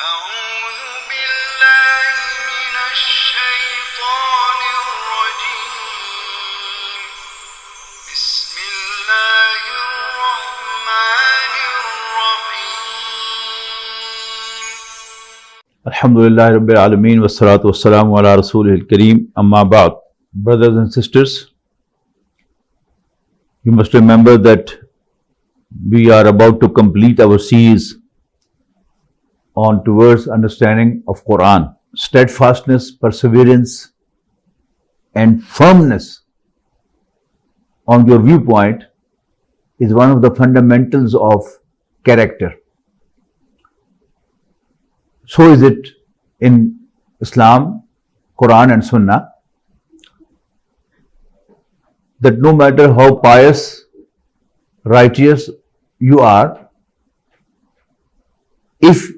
أعوذ بالله من الشيطان الرجيم بسم الله الرحمن الرحيم Alhamdulillah Rabbil Alameen wa salatu wa salamu ala Rasulihil Kareem amma ba'd. Brothers and sisters, you must remember that we are about to complete our series on towards understanding of Quran. Steadfastness, perseverance and firmness on your viewpoint is one of the fundamentals of character. So is it in Islam, Quran and Sunnah, that no matter how pious, righteous you are, if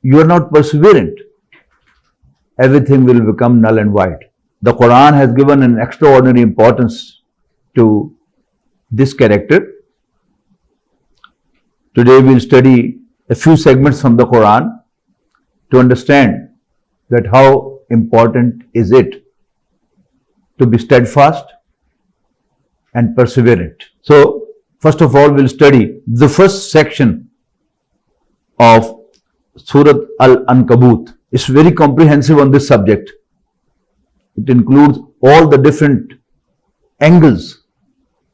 you are not perseverant, everything will become null and void. The Quran has given an extraordinary importance to this character. Today we will study a few segments from the Quran to understand that how important is it to be steadfast and perseverant. So, first of all, we'll study the first section of Surah Al-Ankabut. It's very comprehensive on this subject. It includes all the different angles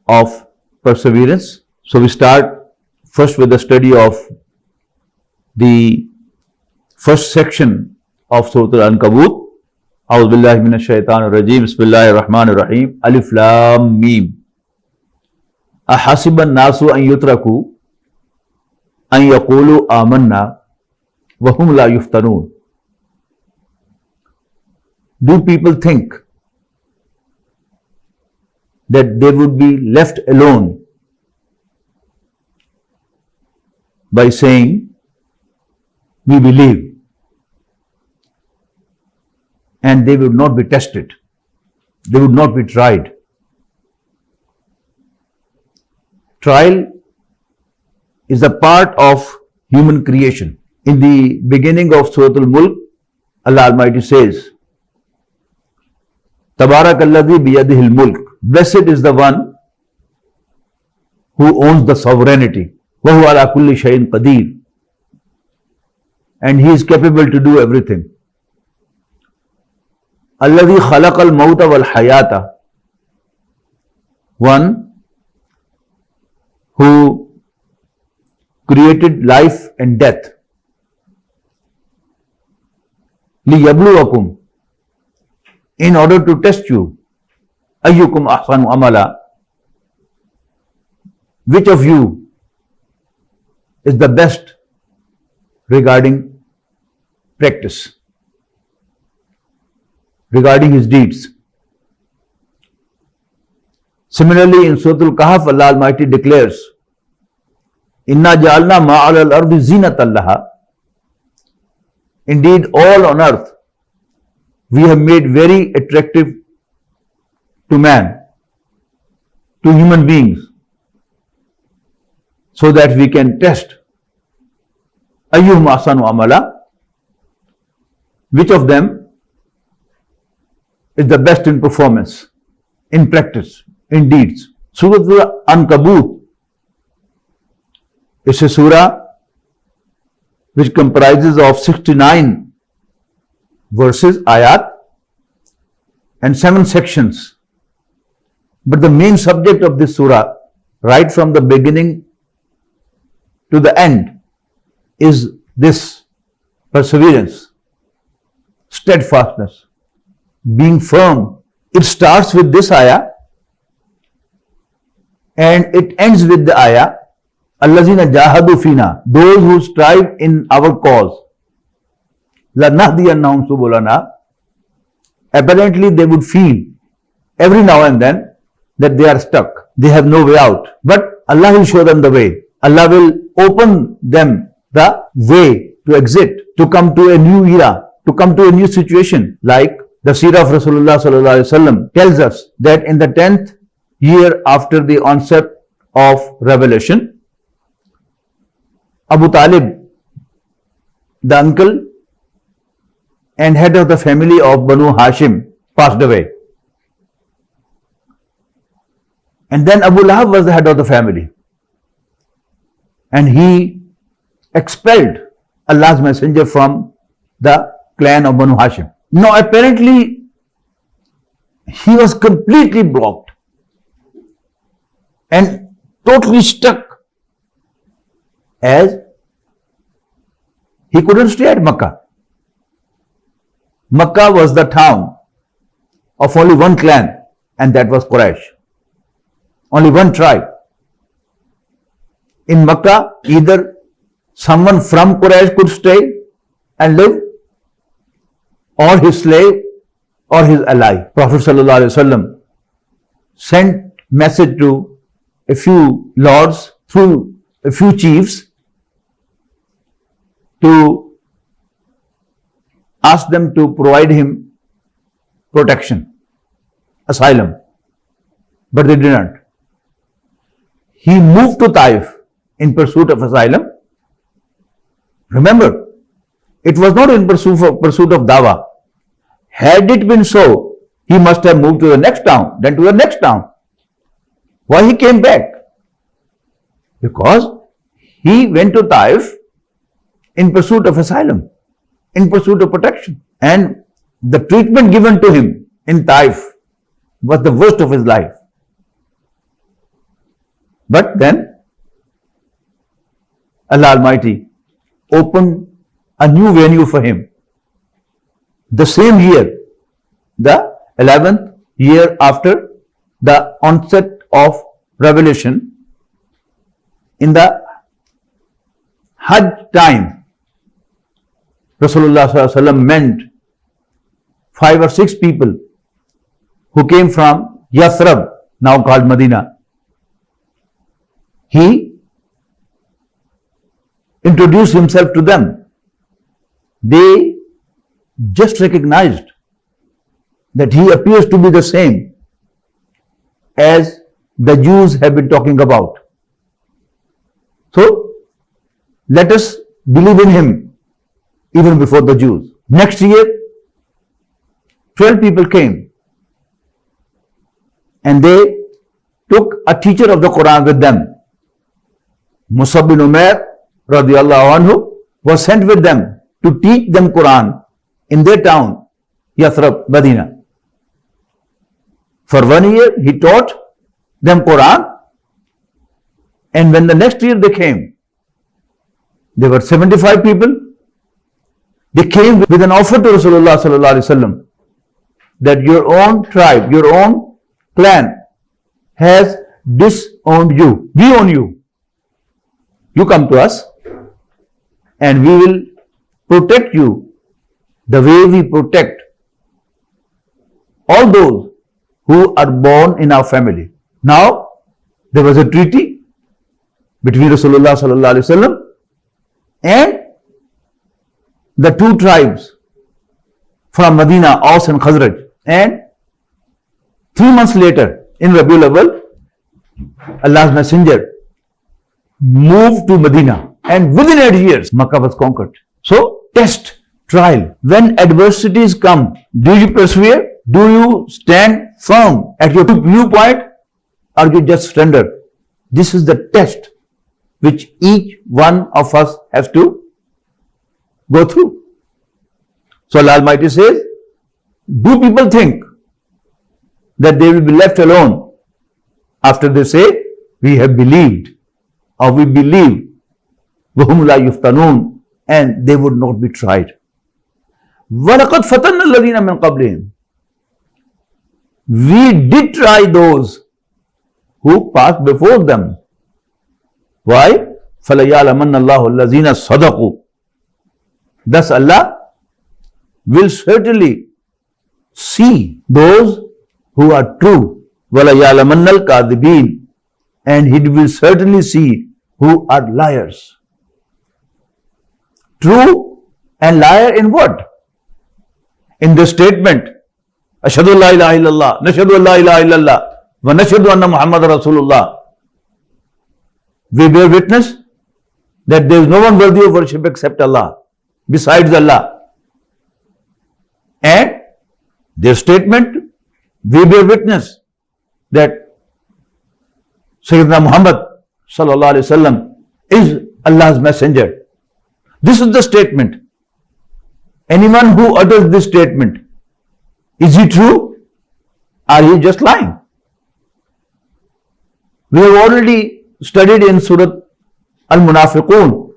of perseverance. So, we start first with the study of the first section of Surah Al-Ankabut. A'udhu billahi minash shaitanir rajeem. Bismillahir rahmanir rahim. Alif lam mim. Ahasiban nasu an yutraku an yaqulu amanna wa hum la yuftanun. Do people think that they would be left alone by saying, we believe, and they would not be tested, they would not be tried? Trial is a part of human creation. In the beginning of Surah Al-Mulk, Allah Almighty says, Tabarakalladhi biyadihil mulk. Blessed is the one who owns the sovereignty. Wa huwa ala kulli shay'in qadir. And he is capable to do everything. Alladhi khalaqal mawta wal hayata. One who created life and death. لِيَبْلُوَكُمْ, in order to test you. أَيُّكُمْ أَحْسَنُ عَمَلًا, which of you is the best regarding practice, regarding his deeds. Similarly, in Surah Al-Kahf, Allah Almighty declares, Inna ja'alna ma'ala al-ardi zinatan laha. Indeed, all on earth we have made very attractive to man, to human beings, so that we can test ayyuhum ahsanu amala, which of them is the best in performance, in practice, in deeds. Surah Al-Ankabut is a surah which comprises of 69 verses, ayat, and 7 sections. But the main subject of this surah, right from the beginning to the end, is this perseverance, steadfastness, being firm. It starts with this ayah and it ends with the ayah, Allazina jahadu fina, those who strive in our cause. Lanahdiyannahum subulana. Apparently they would feel every now and then that they are stuck, they have no way out. But Allah will show them the way. Allah will open them the way to exit, to come to a new era, to come to a new situation. Like the seerah of Rasulullah sallallahu alaihi wasallam tells us that in the 10th year after the onset of revelation, Abu Talib, the uncle, and head of the family of Banu Hashim, passed away. And then Abu Lahab was the head of the family. And he expelled Allah's messenger from the clan of Banu Hashim. Now apparently he was completely blocked and totally stuck, as he couldn't stay at Makkah. Makkah was the town of only one clan, and that was Quraysh. Only one tribe. In Makkah, either someone from Quraysh could stay and live, or his slave, or his ally. Prophet ﷺ sent message to a few lords through a few chiefs to ask them to provide him protection, asylum, but they didn't. He moved to Taif in pursuit of asylum. Remember, it was not in pursuit of Dawah. Had it been so, he must have moved to the next town, then to the next town. Why he came back? Because he went to Taif in pursuit of asylum, in pursuit of protection. And the treatment given to him in Taif was the worst of his life. But then Allah Almighty opened a new venue for him. The same year, the 11th year after the onset of revelation, in the Hajj time, Rasulullah ﷺ met 5 or 6 people who came from Yathrib, now called Medina. He introduced himself to them. They just recognized that he appears to be the same as the Jews have been talking about. So, let us believe in him even before the Jews. Next year, 12 people came and they took a teacher of the Quran with them. Musab bin Umair radiyallahu anhu was sent with them to teach them Quran in their town, Yathrib, Medina. For 1 year, he taught them Quran, and when the next year they came, there were 75 people. They came with an offer to Rasulullah sallallahu alaihi wasallam that your own tribe, your own clan has disowned you. We own you. You come to us and we will protect you the way we protect all those who are born in our family. Now, there was a treaty between Rasulullah sallallahu alaihi wasallam and the 2 tribes from Medina, Aus and Khazraj. And 3 months later, in Rabiul Awwal, Allah's messenger moved to Medina, and within 8 years, Makkah was conquered. So, test, trial. When adversities come, do you persevere? Do you stand firm at your viewpoint, or you just surrender? This is the test which each one of us has to go through. So Allah Almighty says, do people think that they will be left alone after they say, we have believed, or we believe, وَهُمْ لَا يُفْتَنُونَ, and they would not be tried. وَلَقَدْ فَتَنَّ الَّذِينَ مِنْ قَبْلِهِمْ. We did try those who passed before them. Why? فَلَيَعْلَمَنَّ اللَّهُ الَّذِينَ صَدَقُوا. Thus Allah will certainly see those who are true. وَلَيَعْلَمَنَّ الْكَاذِبِينَ. And He will certainly see who are liars. True and liar in what? In the statement, Ashhadu an la ilaha illallah, Nashhadu an la ilaha illallah, wa nashhadu anna Muhammad Rasulullah. We bear witness that there is no one worthy of worship except Allah, besides Allah. And their statement, we bear witness that Sayyidina Muhammad sallallahu alaihi wasallam is Allah's messenger. This is the statement. Anyone who utters this statement, is he true or he just lying? We have already studied in Surah Al-Munafiqun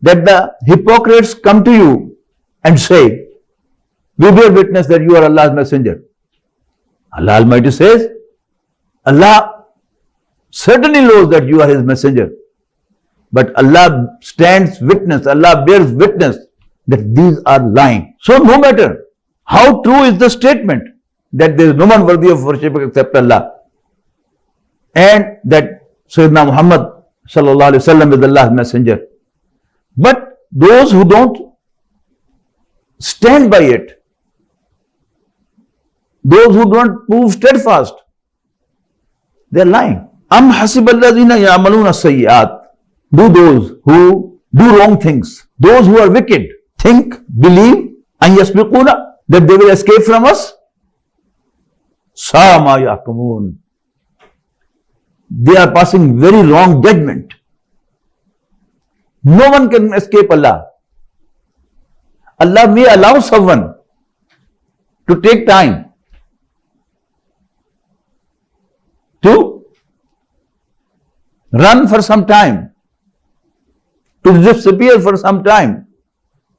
that the hypocrites come to you and say, we bear witness that you are Allah's messenger. Allah Almighty says, Allah certainly knows that you are His messenger. But Allah stands witness, Allah bears witness that these are lying. So no matter how true is the statement that there is no one worthy of worship except Allah, and that Sayyidina Muhammad sallallahu alaihi wasallam is Allah's messenger, but those who don't stand by it, those who don't prove steadfast, they are lying. Am hasiballazina ya'maluna sayyi'at. Do those who do wrong things, those who are wicked, think, believe, an yasbiquna, that they will escape from us? Sa'a ma yahkumun. They are passing very wrong judgment. No one can escape Allah. Allah may allow someone to take time to run for some time, to disappear for some time,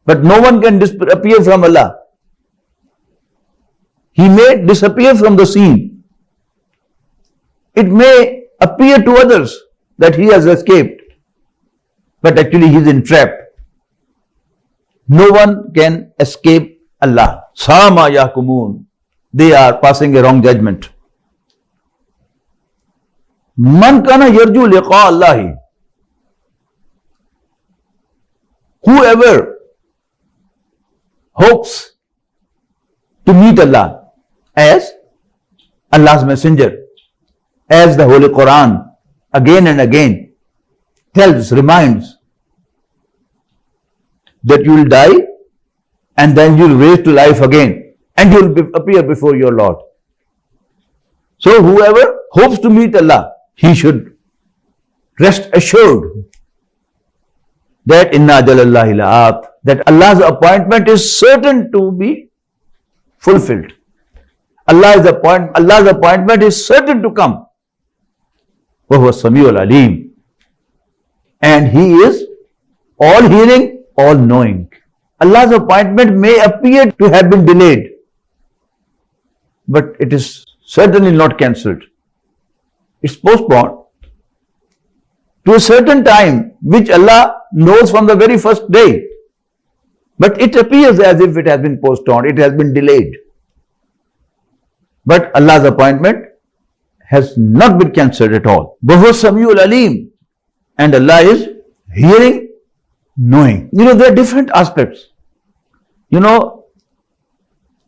but no one can disappear from Allah. He may disappear from the scene. It may appear to others that he has escaped, but actually he is entrapped. No one can escape Allah. Sama yahkumun. They are passing a wrong judgment. Man kana yarju liqa Allahi. Whoever hopes to meet Allah as Allah's messenger, as the Holy Quran again and again tells, reminds, that you will die and then you will raise to life again and you will appear before your Lord. So whoever hopes to meet Allah, he should rest assured that inna ajalallahi la'at, that Allah's appointment is certain to be fulfilled. Allah's appointment is certain to come. Wa huwa as-sami'ul alim. And He is all hearing, all knowing. Allah's appointment may appear to have been delayed, but it is certainly not cancelled. It's postponed to a certain time which Allah knows from the very first day. But it appears as if it has been postponed, it has been delayed. But Allah's appointment has not been cancelled at all. Bahu Samiul Alim. And Allah is hearing, knowing. There are different aspects.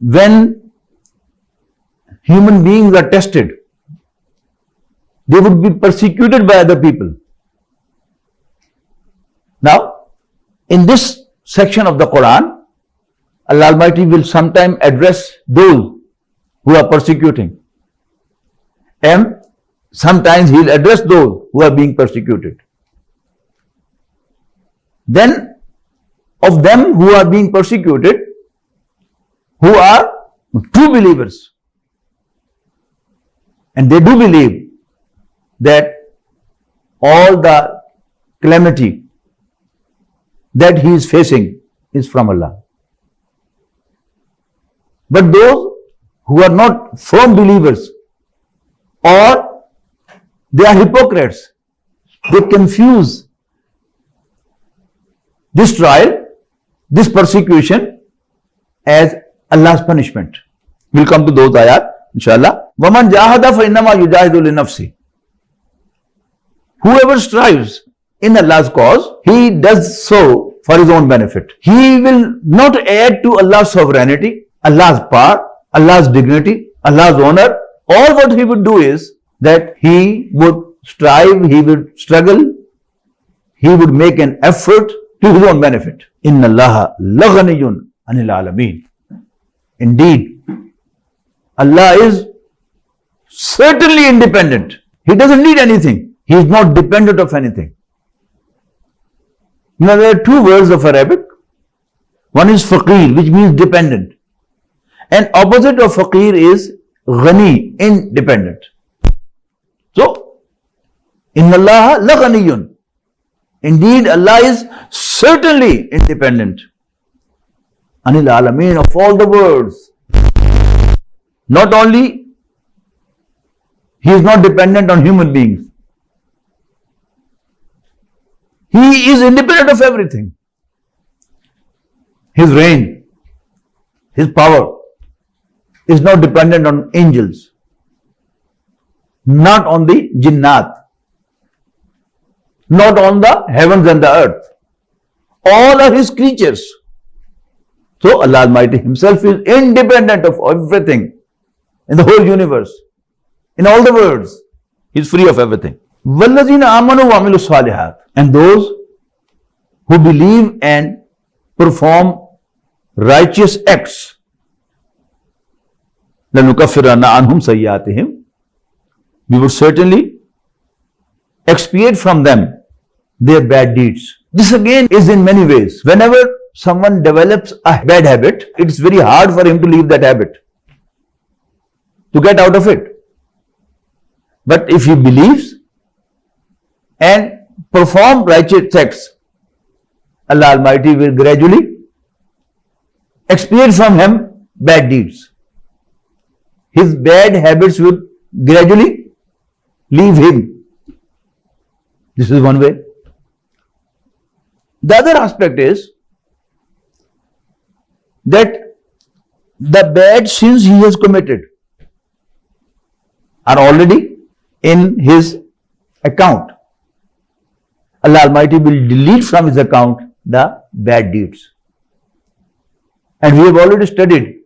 When human beings are tested, they would be persecuted by other people. Now, in this section of the Quran, Allah Almighty will sometime address those who are persecuting, and sometimes He will address those who are being persecuted. Then, of them who are being persecuted, who are true believers, and they do believe that all the calamity that he is facing is from Allah. But those who are not firm believers, or they are hypocrites, they confuse this trial, this persecution as Allah's punishment. We'll come to those ayat, inshallah. وَمَنْ جَاهَدَ فَإِنَّمَا يُجَاهِدُ لِنَفْسِهِ. Whoever strives in Allah's cause, he does so for his own benefit. He will not add to Allah's sovereignty, Allah's power, Allah's dignity, Allah's honor. All what he would do is that he would strive, he would struggle, he would make an effort to his own benefit. Inna Allaha laghaniyun anil alameen. Indeed, Allah is certainly independent. He doesn't need anything. He is not dependent of anything. Now there are two words of Arabic. One is faqir, which means dependent. And opposite of faqir is ghani, independent. So, inna Allah la ghaniyun. Indeed, Allah is certainly independent. Anil alameen, of all the worlds. Not only He is not dependent on human beings. He is independent of everything. His reign, His power is not dependent on angels, not on the jinnat, not on the heavens and the earth. All are His creatures. So Allah Almighty Himself is independent of everything in the whole universe, in all the worlds. He is free of everything. وَالَّذِينَ آمَنُوا وَعَمِلُوا الصَّالِحَاتِ, and those who believe and perform righteous acts, لَنُكَفِّرَنَّ عَنْهُمْ سَيِّئَاتِهِمْ, we would certainly expiate from them their bad deeds. This again is in many ways. Whenever someone develops a bad habit, it's very hard for him to leave that habit, to get out of it. But if he believes and perform righteous acts, Allah Almighty will gradually expiate from him bad deeds. His bad habits will gradually leave him. This is one way. The other aspect is that the bad sins he has committed are already in his account. Allah Almighty will delete from his account the bad deeds. And we have already studied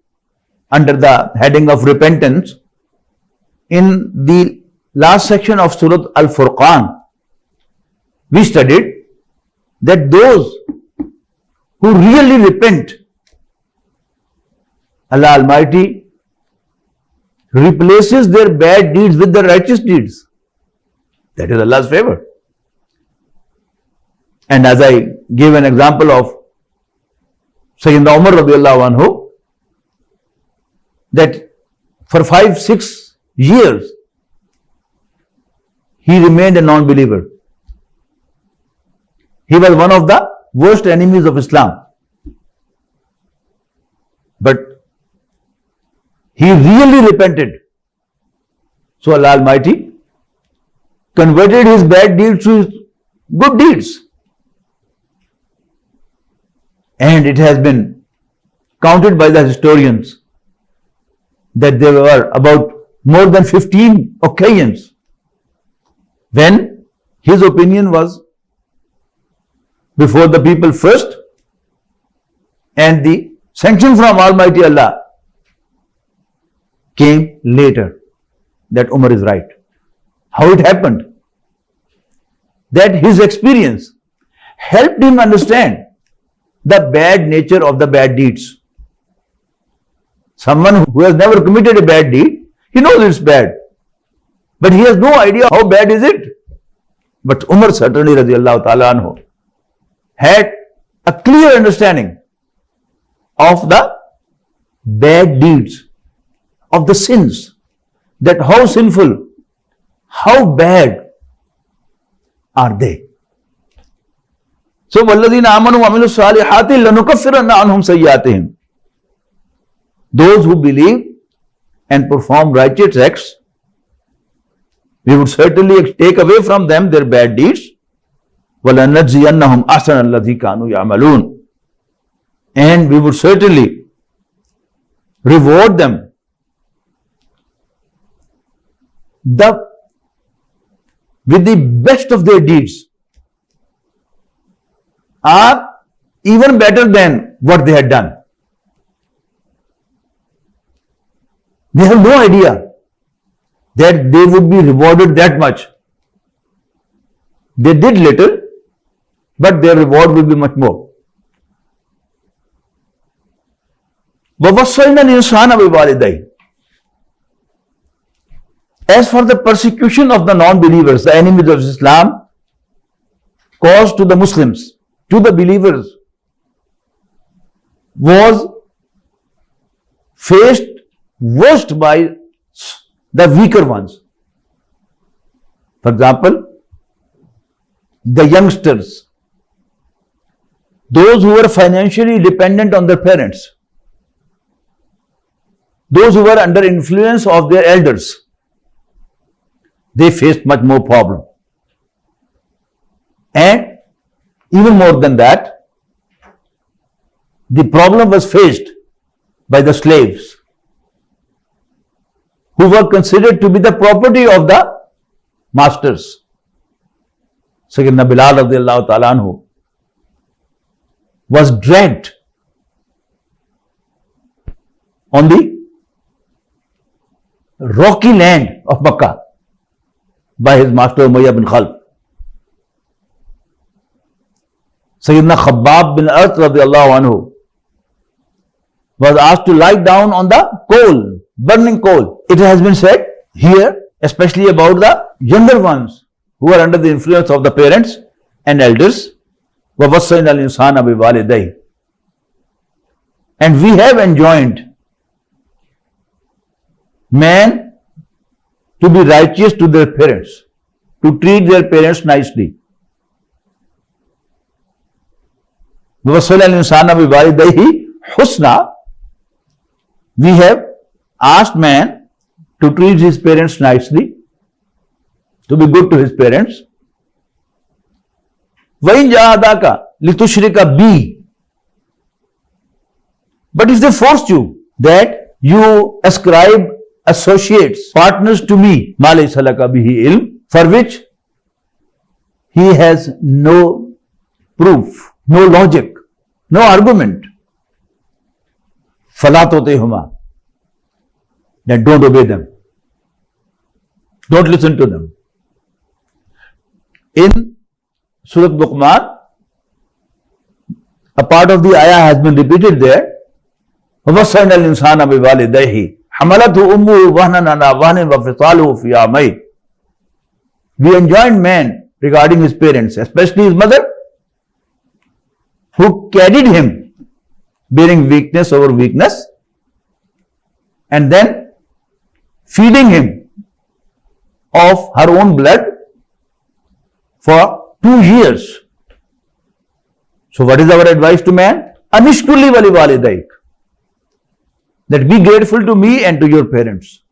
under the heading of repentance in the last section of Surah Al-Furqan. We studied that those who really repent, Allah Almighty replaces their bad deeds with the righteous deeds. That is Allah's favor. And as I gave an example of Sayyidina Umar radiallahu anhu, that for 5-6 years he remained a non-believer. He was one of the worst enemies of Islam. But he really repented. So Allah Almighty converted his bad deeds to his good deeds. And it has been counted by the historians that there were about more than 15 occasions when his opinion was before the people first, and the sanction from Almighty Allah came later that Umar is right. How it happened? That his experience helped him understand the bad nature of the bad deeds. Someone who has never committed a bad deed, he knows it's bad, but he has no idea how bad is it. But Umar certainly radiallahu ta'ala anhu had a clear understanding of the bad deeds, of the sins, that how sinful, how bad are they. So, وَالَّذِينَ آمَنُوا وَعَمِلُوا الصَّالِحَاتِ لَنُكَفِّرَنَّ عَنْهُمْ سَيِّئَاتِهِمْ, those who believe and perform righteous acts, we would certainly take away from them their bad deeds. وَلَنَجْزِيَنَّهُمْ أَحْسَنَ الَّذِي كَانُوا يَعْمَلُونَ, and we would certainly reward them with the best of their deeds, are even better than what they had done. They have no idea that they would be rewarded that much. They did little, but their reward will be much more. وَوَصَّيْنَا الْإِنسَانَ بِوَالِدَيْهِ. As for the persecution of the non-believers, the enemies of Islam, caused to the Muslims, to the believers, was faced worst by the weaker ones. For example, the youngsters, those who were financially dependent on their parents, those who were under influence of their elders, they faced much more problem. And even more than that, the problem was faced by the slaves, who were considered to be the property of the masters. Sayyidina Bilal radiallahu ta'ala anhu was dragged on the rocky land of Makkah by his master Umayyah bin Khalaf. Sayyidina Khabbab bin Arat radiallahu anhu was asked to lie down on the coal, burning coal. It has been said here, especially about the younger ones who are under the influence of the parents and elders, وَوَصَّيْنَا الْإِنسَانَ بِوَالِدَيْهِ. And we have enjoined man to be righteous to their parents, to treat their parents nicely. وَوَصَّيْنَا الْإِنسَانَ بِوَالِدَيْهِ حُسْنًا. We have asked man to treat his parents nicely, to be good to his parents. وَإِنْ جَاهَدَاكَ لِتُشْرِكَ بِي. But if they forced you that you ascribe associates, partners to me, مَا لَيْسَ لَكَ بِهِ عِلْمٍ, for which he has no proof, no logic, no argument, فَلَا تُطِعْهُمَا. Then don't obey them. Don't listen to them. In Surah Luqman, a part of the ayah has been repeated there. وَوَصَّيْنَا الْإِنسَانَ بِوَالِدَيْهِ حَمَلَتْهُ أُمُّهُ وَهْنًا عَلَى وَهْنٍ وَفِصَالُهُ فِي عَامَيْنِ. We enjoined man regarding his parents, especially his mother, who carried him bearing weakness over weakness, and then feeding him of her own blood for 2 years. So what is our advice to man? Anishkur li waliwalidayk, that be grateful to me and to your parents.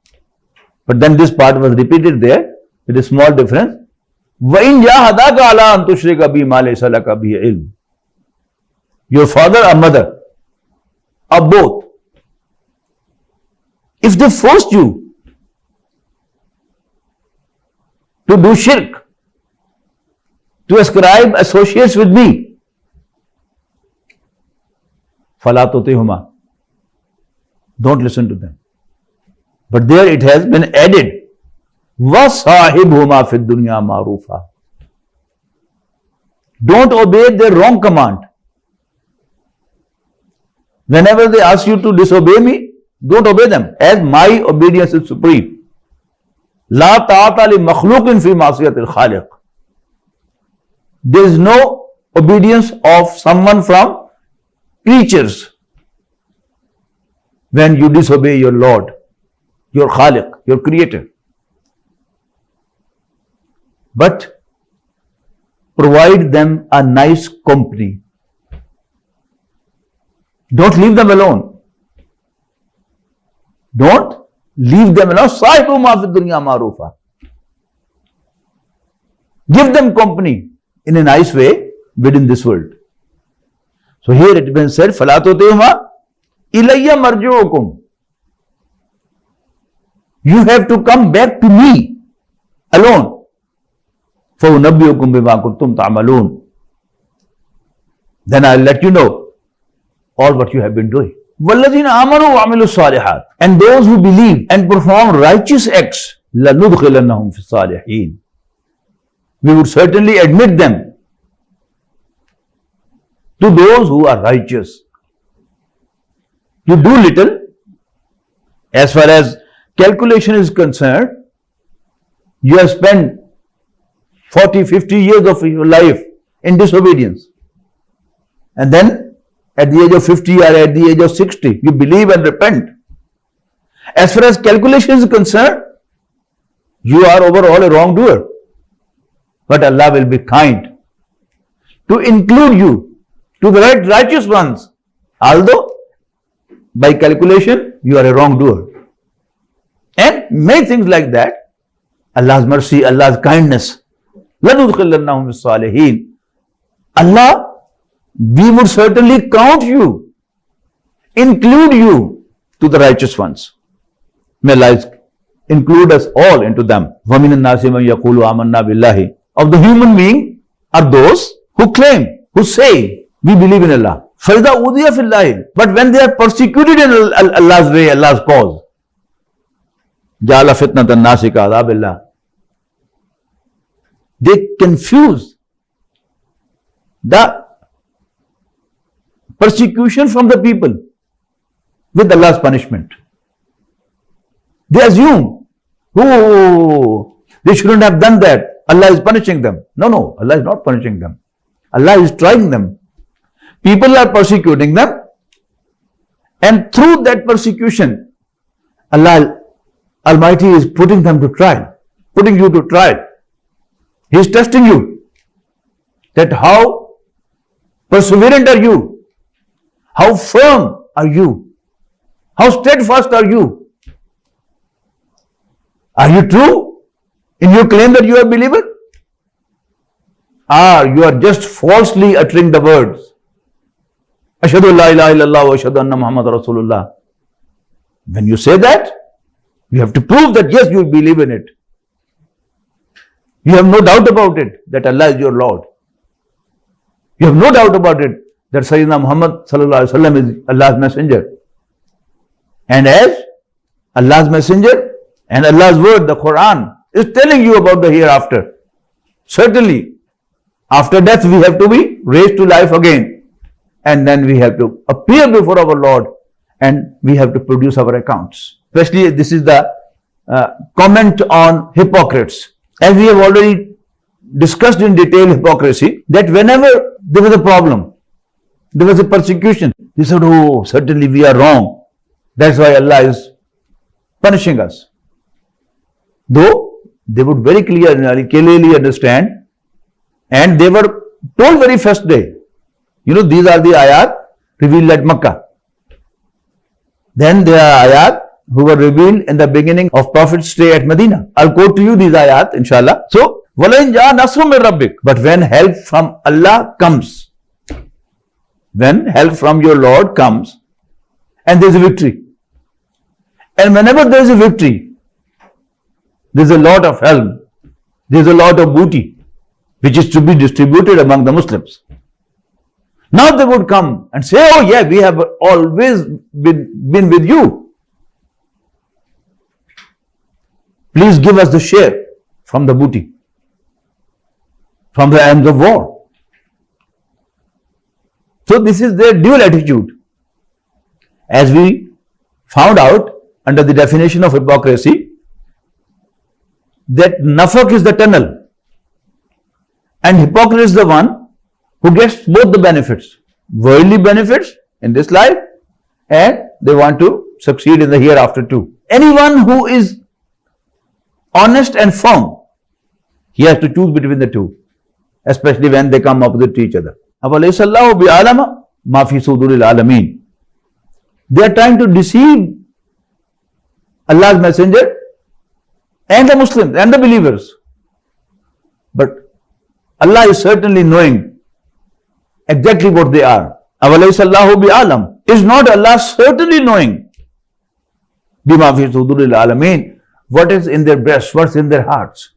But then this part was repeated there with a small difference. وَإِنْ جَاهَدَاكَ عَلَىٰ أَن تُشْرِكَ بِي مَا لَيْسَ لَكَ بِهِ عِلْمٍ. Your father or mother, or both, if they forced you to do shirk, to ascribe associates with me, فَلَا تُطِعْهُمَا. Don't listen to them. But there it has been added, وَصَاحِبْهُمَا فِي الدُّنْيَا مَعْرُوفًا. Don't obey their wrong command. Whenever they ask you to disobey me, don't obey them, as my obedience is supreme. لا طاعة لمخلوق في معصية الخالق. There is no obedience of someone from creatures when you disobey your Lord, your Khaliq, your Creator. But provide them a nice company. Don't leave them alone. Don't leave them alone. صَاحِبُهُمَا فِي الدُّنْيَا مَعْرُوفًا. Give them company in a nice way within this world. So here it has been said, فَلَا تُطِعْهُمَا إِلَيَّ مَرْجِعُكُمْ. You have to come back to me alone. فَأُنَبِّئُكُمْ بِمَا كُنْتُمْ تَعْمَلُونَ. Then I'll let you know all what you have been doing. وَالَّذِينَ آمَنُوا وَعَمِلُوا الصَّالِحَاتِ. And those who believe and perform righteous acts, لَنُدْخِلَنَّهُمْ فِي الصَّالِحِينَ. We would certainly admit them to those who are righteous. You do little. As far as calculation is concerned, you have spent 40, 50 years of your life in disobedience. And then at the age of 50 or at the age of 60, you believe and repent. As far as calculation is concerned, you are overall a wrongdoer. But Allah will be kind to include you to the righteous ones. Although by calculation, you are a wrongdoer. And many things like that. Allah's mercy, Allah's kindness. لَنُدْخِلَنَّهُمْ بِالصَّالِحِينَ. Allah, we would certainly count you, include you to the righteous ones. May Allah include us all into them. وَمِنَ النَّاسِ مَنْ يَقُولُ آمَنَّا بِاللَّهِ. Of the human being are those who claim, who say, we believe in Allah. فَإِذَا أُوذِيَ فِي اللَّهِ. But when they are persecuted in Allah's way, Allah's cause, جَعَلَ فِتْنَةَ النَّاسِ كَعَذَابِ اللَّهِ. They confuse the persecution from the people with Allah's punishment. They assume, oh, they shouldn't have done that. Allah is punishing them. No, Allah is not punishing them. Allah is trying them. People are persecuting them, and through that persecution, Allah Almighty is putting them to trial, putting you to trial. He is testing you, that how perseverant are you, how firm are you, how steadfast are you. Are you true in your claim that you are a believer? Or you are just falsely uttering the words, Ashhadu la ilaha illallah wa ashhadu anna Muhammad Rasulullah. When you say that, you have to prove that yes, you believe in it. You have no doubt about it that Allah is your Lord. You have no doubt about it that Sayyidina Muhammad sallallahu alaihi wasallam is Allah's messenger. And as Allah's messenger and Allah's word, the Quran, is telling you about the hereafter. Certainly, after death we have to be raised to life again. And then we have to appear before our Lord and we have to produce our accounts. Especially this is the comment on hypocrites. As we have already discussed in detail hypocrisy, that whenever there was a problem, there was a persecution, they said, oh, certainly we are wrong. That's why Allah is punishing us. Though they would very clearly understand, and they were told very first day, you know, these are the ayat revealed at Makkah. Then there are ayat who were revealed in the beginning of Prophet's stay at Medina. I'll quote to you these ayat, inshallah. So, وَلَئِنْ جَاءَ نَصْرٌ مِّن رَبِّكَ. But when help from Allah comes, when help from your Lord comes, and there's a victory. And whenever there's a victory, there's a lot of help, there's a lot of booty, which is to be distributed among the Muslims. Now they would come and say, oh yeah, we have always been with you. Please give us the share from the booty, from the arms of war. So this is their dual attitude. As we found out under the definition of hypocrisy, that nafaq is the tunnel and hypocrite is the one who gets both the benefits, worldly benefits in this life, and they want to succeed in the hereafter too. Anyone who is honest and firm, he has to choose between the two, especially when they come opposite to each other. They are trying to deceive Allah's messenger and the Muslims and the believers. But Allah is certainly knowing exactly what they are. Is not Allah certainly knowing what is in their breasts, what's in their hearts?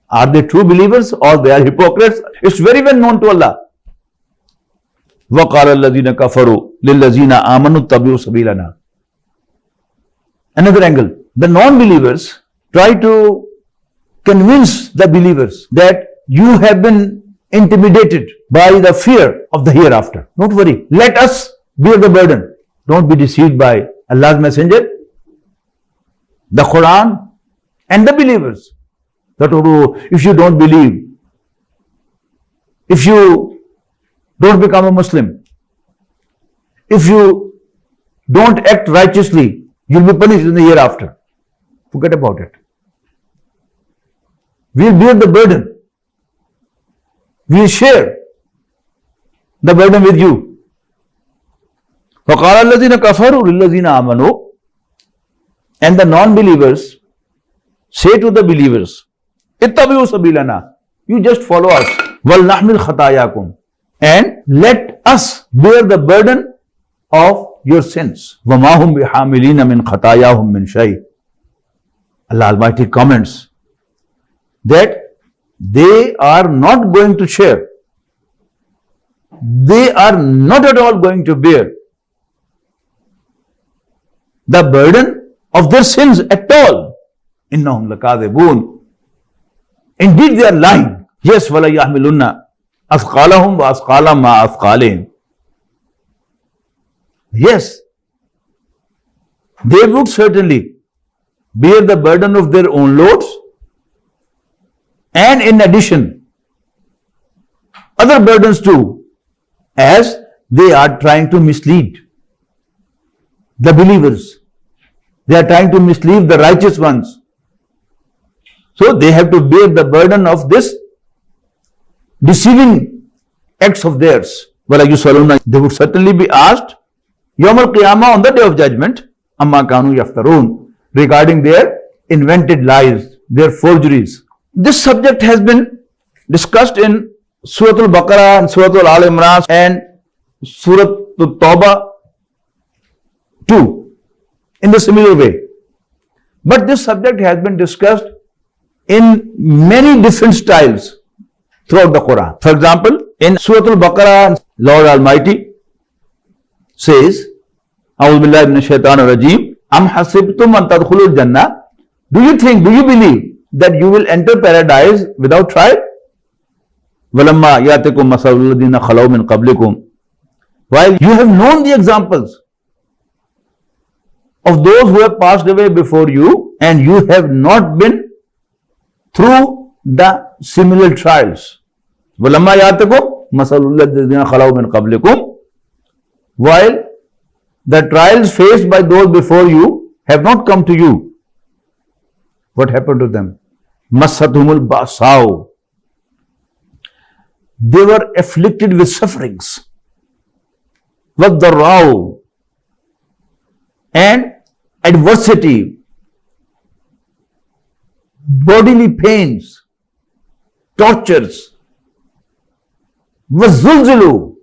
Are they true believers or they are hypocrites? It's very well known to Allah. وَقَالَ الَّذِينَ كَفَرُوا لِلَّذِينَ آمَنُوا اتَّبِعُوا سَبِيلَنَا. Another angle. The non-believers try to convince the believers that you have been intimidated by the fear of the hereafter. Don't worry. Let us bear the burden. Don't be deceived by Allah's Messenger, the Quran, and the believers. That if you don't believe, if you don't become a Muslim, if you don't act righteously, you'll be punished in the hereafter. Forget about it. We'll bear the burden. We'll share the burden with you. وَقَالَ الَّذِينَ كَفَرُوا لِلَّذِينَ آمَنُوا, and the non-believers say to the believers, اتَّبِعُوا سَبِيلَنَا, you just follow us. وَلْنَحْمِلْ خَطَايَاكُمْ, and let us bear the burden of your sins. وَمَا هُمْ بِحَامِلِينَ مِنْ خَطَايَاهُمْ مِنْ شَيْءٍ. Allah Almighty comments that they are not going to share. They are not at all going to bear the burden of their sins at all. إِنَّهُمْ لَكَاذِبُونَ. Indeed they are lying. Yes, وَلَا يَحْمِلُنَّ أَثْقَالَهُمْ وَأَثْقَالًا مَا أَثْقَالِهِمْ. Yes, they would certainly bear the burden of their own loads, and in addition, other burdens too, as they are trying to mislead the believers. They are trying to mislead the righteous ones. So they have to bear the burden of this deceiving acts of theirs. They would certainly be asked Yawm al-Qiyamah, on the day of judgment, amma kanu yaftarun, regarding their invented lies, their forgeries. This subject has been discussed in Surah Al-Baqarah and Surah Al-Imran and Surah Al-Tawbah too, in the similar way. But this subject has been discussed in many different styles throughout the Quran. For example, in Surah Al-Baqarah, Lord Almighty says, A'udhu billahi minash shaitanir rajeem, Am hasibtum an tadkhulul jannah. Do you believe that you will enter paradise without trial? Walamma yatikum masalul ladina khalaw min qablikum. While you have known the examples of those who have passed away before you, and you have not been through the similar trials. Walamma yatikum masalul ladina khalaw min qablikum. While the trials faced by those before you have not come to you. What happened to them? Massathumul ba'saw. They were afflicted with sufferings. Waddarrao. And adversity. Bodily pains. Tortures. Wazulzilu.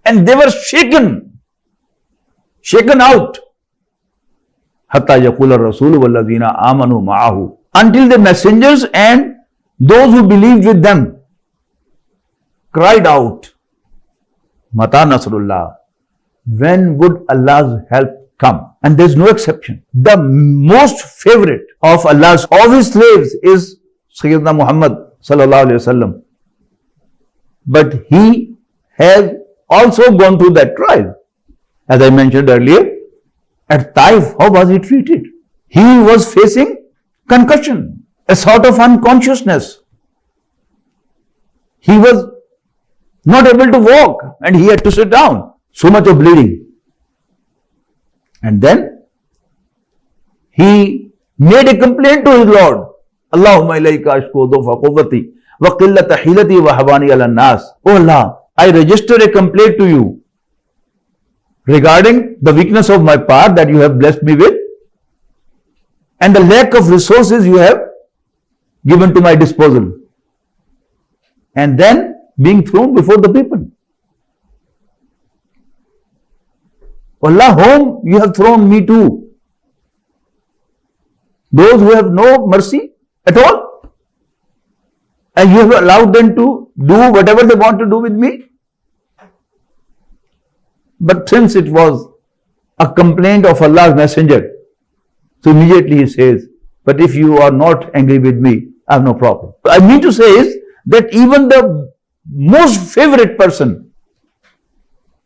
And they were shaken out. Hatta yaqula rasulu walladhina amanu ma'ahu. Until the messengers and those who believed with them cried out, Mata Nasrullah. When would Allah's help come? And there is no exception. The most favorite of Allah's, of His slaves, is Sayyidina Muhammad sallallahu alaihi wasallam. But he has also gone through that trial. As I mentioned earlier, at Taif, how was he treated? He was facing concussion, a sort of unconsciousness. He was not able to walk and he had to sit down. So much of bleeding. And then he made a complaint to his Lord. Allahumma ilayka ashku dhufa quwwati wa qillata hilati wa habani ala nas. Oh Allah, I register a complaint to you regarding the weakness of my power that you have blessed me with and the lack of resources you have given to my disposal, and then being thrown before the people. Allah, whom you have thrown me to? Those who have no mercy at all, and you have allowed them to do whatever they want to do with me. But since it was a complaint of Allah's messenger, so immediately he says, but if you are not angry with me, I have no problem. What I mean to say is that even the most favorite person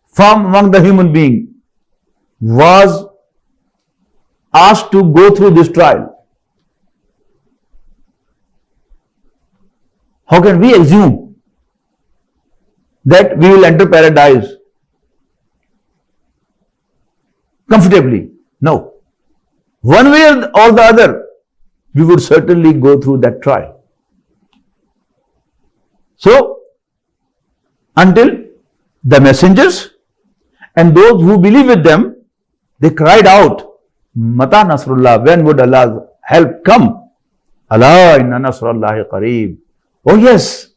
from among the human being was asked to go through this trial. How can we assume that we will enter paradise comfortably? No. One way or the other, we would certainly go through that trial. So, until the messengers and those who believe with them, they cried out, Mata Nasrullah, when would Allah's help come? Allah inna Nasrullahi qareeb. Oh yes,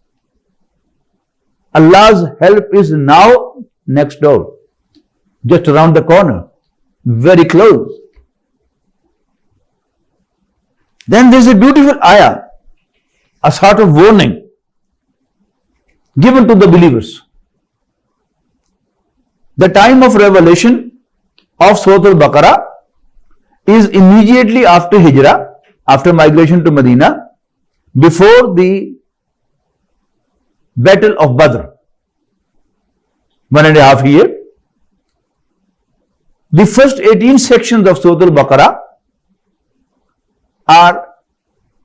Allah's help is now next door, just around the corner, very close. Then there is a beautiful ayah, a sort of warning given to the believers. The time of revelation of Surah Al-Baqarah is immediately after Hijrah, after migration to Medina, before the Battle of Badr, 1.5 years. The first 18 sections of Surah Al-Baqarah are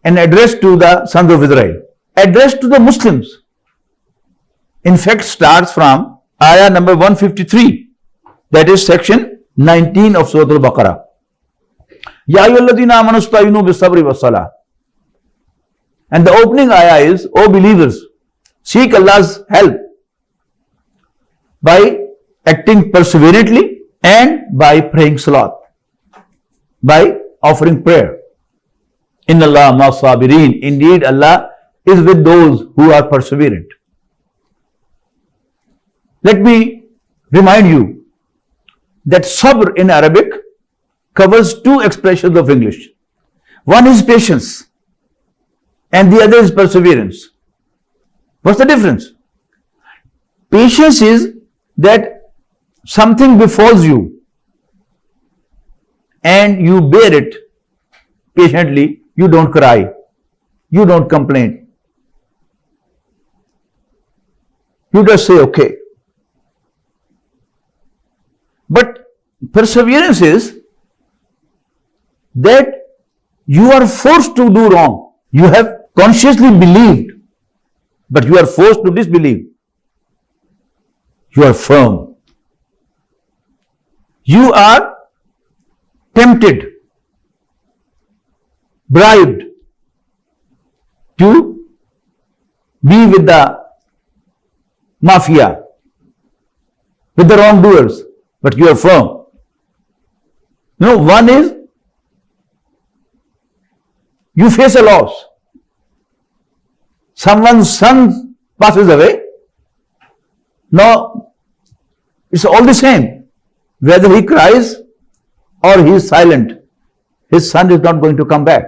an address to the sons of Israel, addressed to the Muslims. In fact, starts from ayah number 153, that is section 19 of Surah Al-Baqarah. Ya ayyuhalladhina amanu ista'inu bis-sabri was-salah. And the opening ayah is, O believers, seek Allah's help by acting perseverantly and by praying salat, by offering prayer. Inna Allah ma'as sabirin. Indeed, Allah is with those who are perseverant. Let me remind you that sabr in Arabic covers two expressions of English. One is patience and the other is perseverance. What's the difference? Patience is that something befalls you and you bear it patiently. You don't cry, you don't complain, you just say okay. But perseverance is that you are forced to do wrong. You have consciously believed, but you are forced to disbelieve. You are firm. You are tempted, bribed to be with the mafia, with the wrongdoers, but you are firm. One is you face a loss. Someone's son passes away. Now, it's all the same. Whether he cries or he is silent, his son is not going to come back.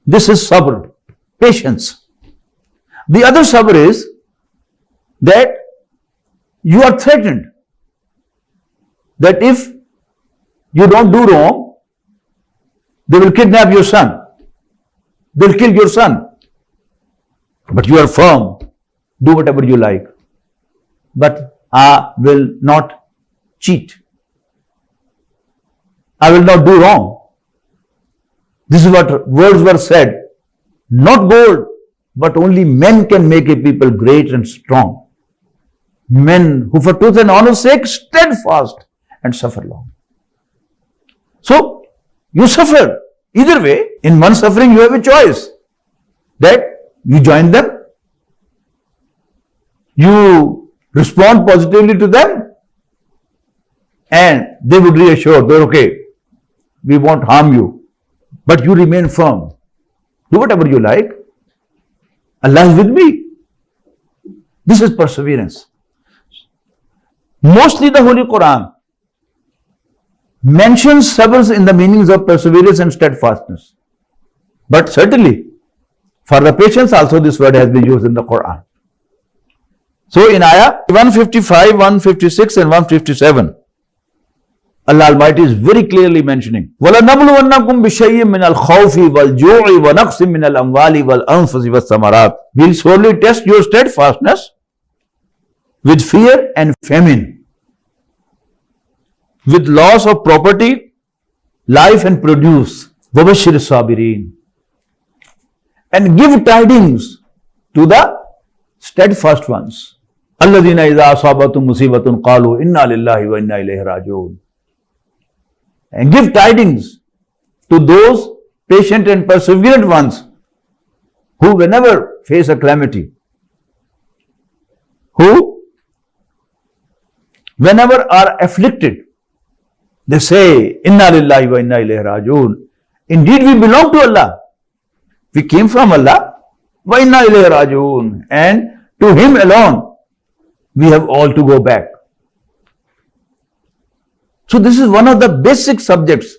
This is sabr, patience. The other sabr is that you are threatened that if you don't do wrong, they will kidnap your son. They will kill your son. But you are firm. Do whatever you like. But I will not cheat. I will not do wrong. This is what words were said. Not gold, but only men can make a people great and strong. Men who for truth and honor's sake steadfast and suffer long. So, you suffer. Either way, in one suffering you have a choice. That you join them, you respond positively to them, and they would reassure that okay, we won't harm you, but you remain firm. Do whatever you like. Allah is with me. This is perseverance. Mostly the Holy Quran mentions sabrs in the meanings of perseverance and steadfastness. But certainly, for the patience also this word has been used in the Quran. So in ayah 155, 156 and 157, Allah Almighty is very clearly mentioning, وَلَنَبْلُوَنَّكُمْ بِشَيْءٍ مِّنَ الْخَوْفِ وَالْجُوعِ وَنَقْصٍ مِّنَ الْأَمْوَالِ وَالْأَنفُسِ وَالثَّمَرَاتِ. We'll surely test your steadfastness with fear and famine, with loss of property, life and produce. وَبَشِّرِ الصَّابِرِينَ. And give tidings to the steadfast ones. الَّذِينَ إِذَا أَصَابَتْهُمْ مُصِيبَةٌ قَالُوا إِنَّا لِلَّهِ وَإِنَّا إِلَيْهِ رَاجِعُونَ. And give tidings to those patient and perseverant ones who whenever face a calamity, who whenever are afflicted, they say, Inna lillahi wa inna ilayhi raji'un. Indeed, we belong to Allah. We came from Allah. Wa inna ilayhi raji'un. And to Him alone, we have all to go back. So this is one of the basic subjects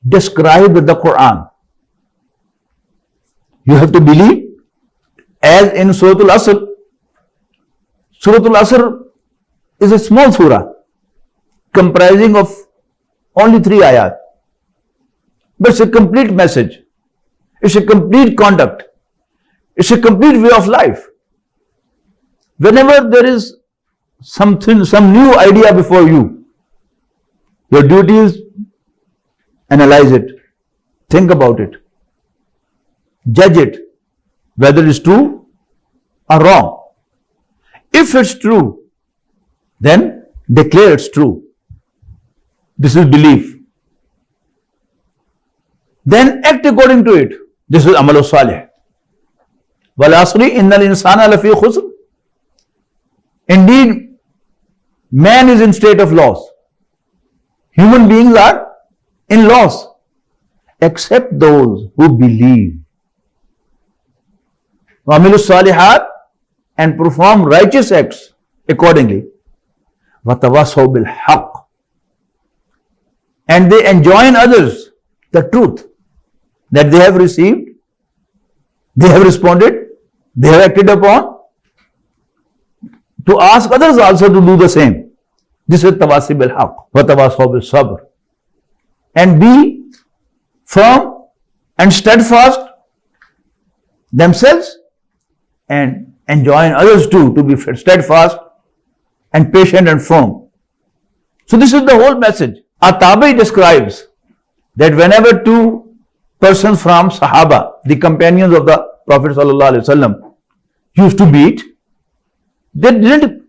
described with the Quran. You have to believe, as in Surah Al-Asr. Surah Al-Asr is a small surah comprising of only 3 ayat. But it's a complete message. It's a complete conduct. It's a complete way of life. Whenever there is something, some new idea before you, your duty is analyze it, think about it, judge it, whether it's true or wrong. If it's true, then declare it's true. This is belief. Then act according to it. This is amal salih. Wal asri innal insana lafi khusr. Indeed, man is in state of loss. Human beings are in loss, except those who believe. وَعَمِلُوا الصَّالِحَاتِ, and perform righteous acts accordingly. وَتَوَاصَوْا بِالْحَقِّ, and they enjoin others the truth that they have received, they have responded, they have acted upon, to ask others also to do the same. This is tawasi bil haqq wa tawasaw bil sabr. And be firm and steadfast themselves and enjoin others too to be steadfast and patient and firm. So this is the whole message. At-Tabi describes that whenever 2 persons from Sahaba, the companions of the Prophet ﷺ, used to meet, they didn't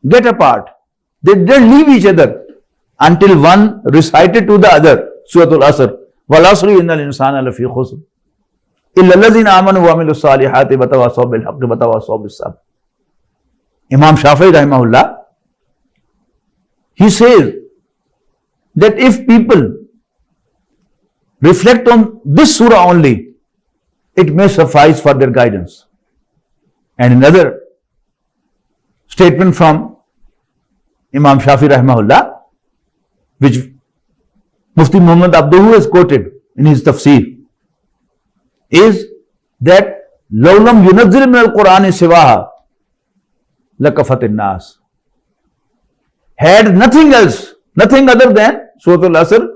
get apart. They didn't leave each other until one recited to the other Surah Al-Asr. Wal asri innal insana lafi khusr. Illa allazina amanu wa amilu salihati wa tawasaw bil haqqi wa tawasaw bis sabr. Imam Shafi'i rahimahullah, he says that if people reflect on this surah only, it may suffice for their guidance. And another statement from Imam Shafi'i rahimahullah, which Mufti Muhammad Abduhu has quoted in his tafsir, is that لَوْ لَمْ يُنَزِّلْ مِنَ الْقُرْآنِ سِوَاهَا لَكَفَتِ النَّاسِ. Had nothing else, nothing other than Surah Al-Asr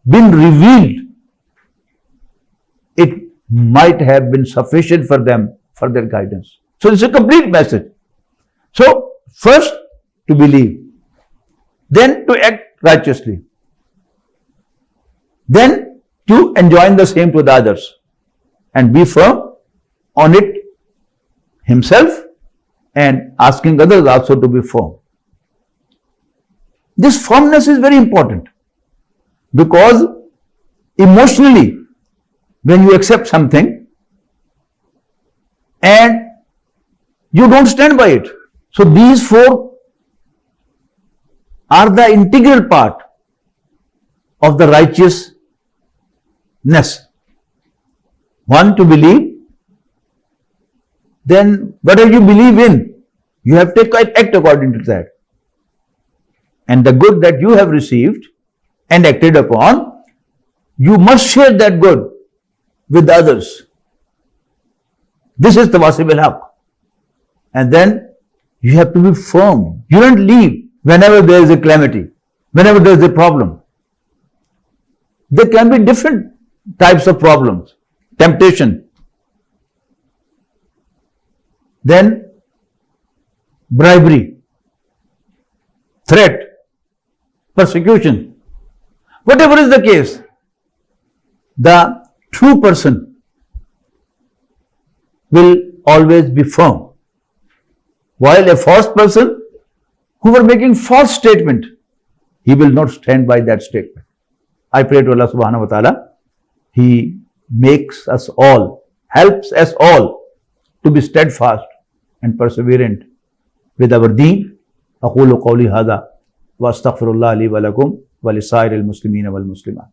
been revealed, it might have been sufficient for them, for their guidance. So it's a complete message. So first to believe, then to act righteously, then to enjoin the same to the others and be firm on it himself and asking others also to be firm. This firmness is very important because emotionally, when you accept something and you don't stand by it. So these 4 are the integral part of the righteousness. One, to believe. Then whatever you believe in, you have to act according to that. And the good that you have received and acted upon, you must share that good with others. This is tawasi bil haqq. And then you have to be firm. You don't leave whenever there is a calamity, whenever there is a problem. There can be different types of problems. Temptation, then bribery, threat, persecution. Whatever is the case, the true person will always be firm. While a false person who were making false statement, he will not stand by that statement. I pray to Allah subhanahu wa ta'ala, He makes us all, helps us all to be steadfast and perseverant with our deen. أقول قولي هذا وأستغفر الله لي ولكم ولسائر المسلمين والمسلمات.